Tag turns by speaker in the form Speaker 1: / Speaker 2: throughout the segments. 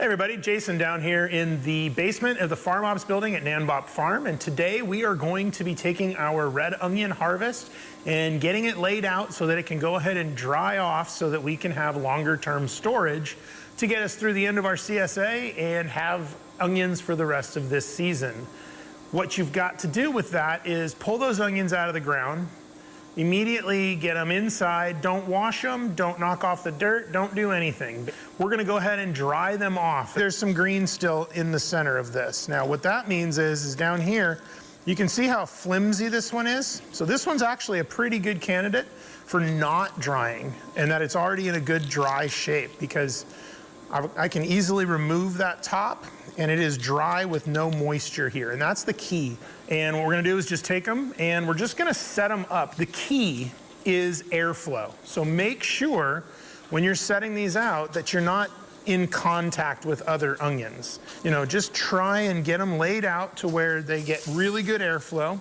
Speaker 1: Hey everybody, Jason down here in the basement of the Farm Ops building at NanBop Farm, and today we are going to be taking our red onion harvest and getting it laid out so that it can go ahead and dry off so that we can have longer term storage to get us through the end of our CSA and have onions for the rest of this season. What you've got to do with that is pull those onions out of the ground, immediately get them inside, don't wash them, don't knock off the dirt, don't do anything. We're gonna go ahead and dry them off. There's some green still in the center of this. Now what that means is down here, you can see how flimsy this one is. So this one's actually a pretty good candidate for not drying, and that it's already in a good dry shape because I can easily remove that top and it is dry with no moisture here, and that's the key. And what we're gonna do is just take them and we're just gonna set them up. The key is airflow. So make sure when you're setting these out that you're not in contact with other onions. You know, just try and get them laid out to where they get really good airflow.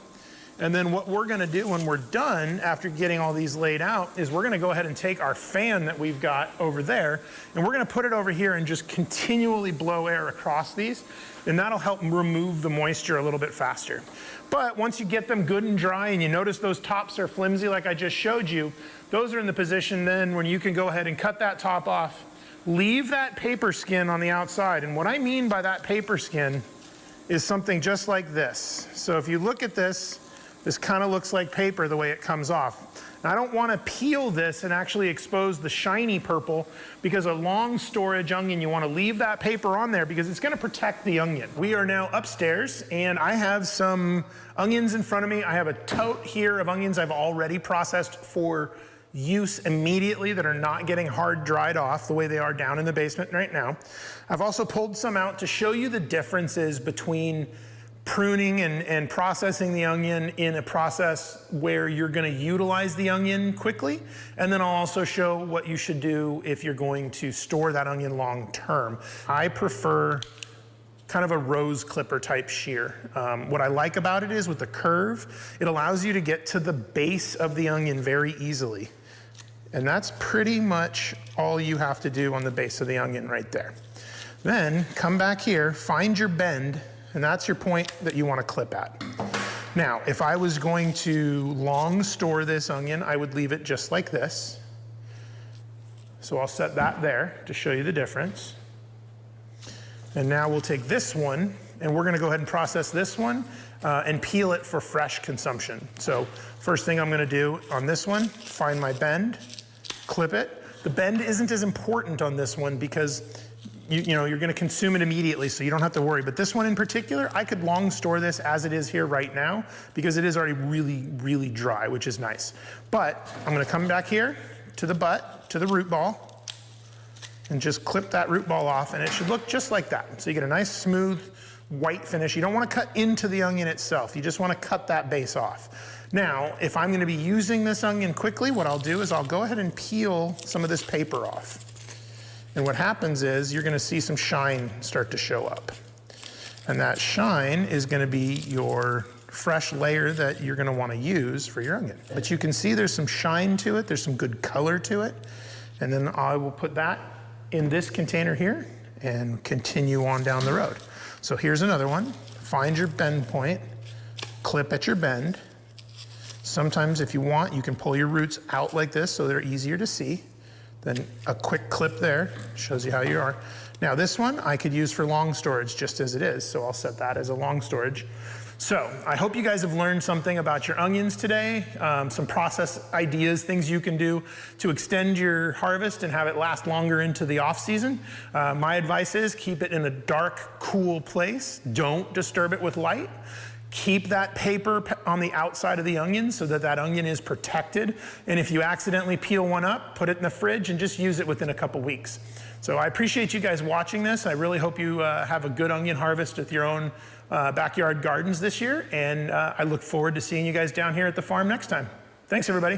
Speaker 1: And then what we're gonna do when we're done after getting all these laid out is we're gonna go ahead and take our fan that we've got over there and we're gonna put it over here and just continually blow air across these, and that'll help remove the moisture a little bit faster. But once you get them good and dry and you notice those tops are flimsy like I just showed you, those are in the position then when you can go ahead and cut that top off, leave that paper skin on the outside. And what I mean by that paper skin is something just like this. So if you look at this, this kind of looks like paper the way it comes off. Now, I don't want to peel this and actually expose the shiny purple, because a long storage onion, you want to leave that paper on there because it's going to protect the onion. We are now upstairs and I have some onions in front of me. I have a tote here of onions I've already processed for use immediately that are not getting hard dried off the way they are down in the basement right now. I've also pulled some out to show you the differences between pruning and processing the onion in a process where you're going to utilize the onion quickly. And then I'll also show what you should do if you're going to store that onion long term. I prefer kind of a rose clipper type shear. What I like about it is with the curve, it allows you to get to the base of the onion very easily. And that's pretty much all you have to do on the base of the onion right there. Then come back here, find your bend, and that's your point that you want to clip at. Now, if I was going to long store this onion, I would leave it just like this. So I'll set that there to show you the difference. And now we'll take this one, and we're gonna go ahead and process this one and peel it for fresh consumption. So first thing I'm gonna do on this one, find my bend, clip it. The bend isn't as important on this one because you know, you're gonna consume it immediately, so you don't have to worry. But this one in particular, I could long store this as it is here right now because it is already really, really dry, which is nice. But I'm gonna come back here to the butt, to the root ball, and just clip that root ball off, and it should look just like that. So you get a nice smooth white finish. You don't wanna cut into the onion itself. You just wanna cut that base off. Now, if I'm gonna be using this onion quickly, what I'll do is I'll go ahead and peel some of this paper off. And what happens is you're gonna see some shine start to show up. And that shine is gonna be your fresh layer that you're gonna wanna use for your onion. But you can see there's some shine to it, there's some good color to it. And then I will put that in this container here and continue on down the road. So here's another one. Find your bend point, clip at your bend. Sometimes if you want, you can pull your roots out like this so they're easier to see. Then a quick clip there shows you how you are. Now this one I could use for long storage just as it is, so I'll set that as a long storage. So I hope you guys have learned something about your onions today, some process ideas, things you can do to extend your harvest and have it last longer into the off season. My advice is keep it in a dark, cool place. Don't disturb it with light. Keep that paper on the outside of the onion so that that onion is protected. And if you accidentally peel one up, put it in the fridge and just use it within a couple weeks. So I appreciate you guys watching this. I really hope you have a good onion harvest with your own backyard gardens this year. And I look forward to seeing you guys down here at the farm next time. Thanks, everybody.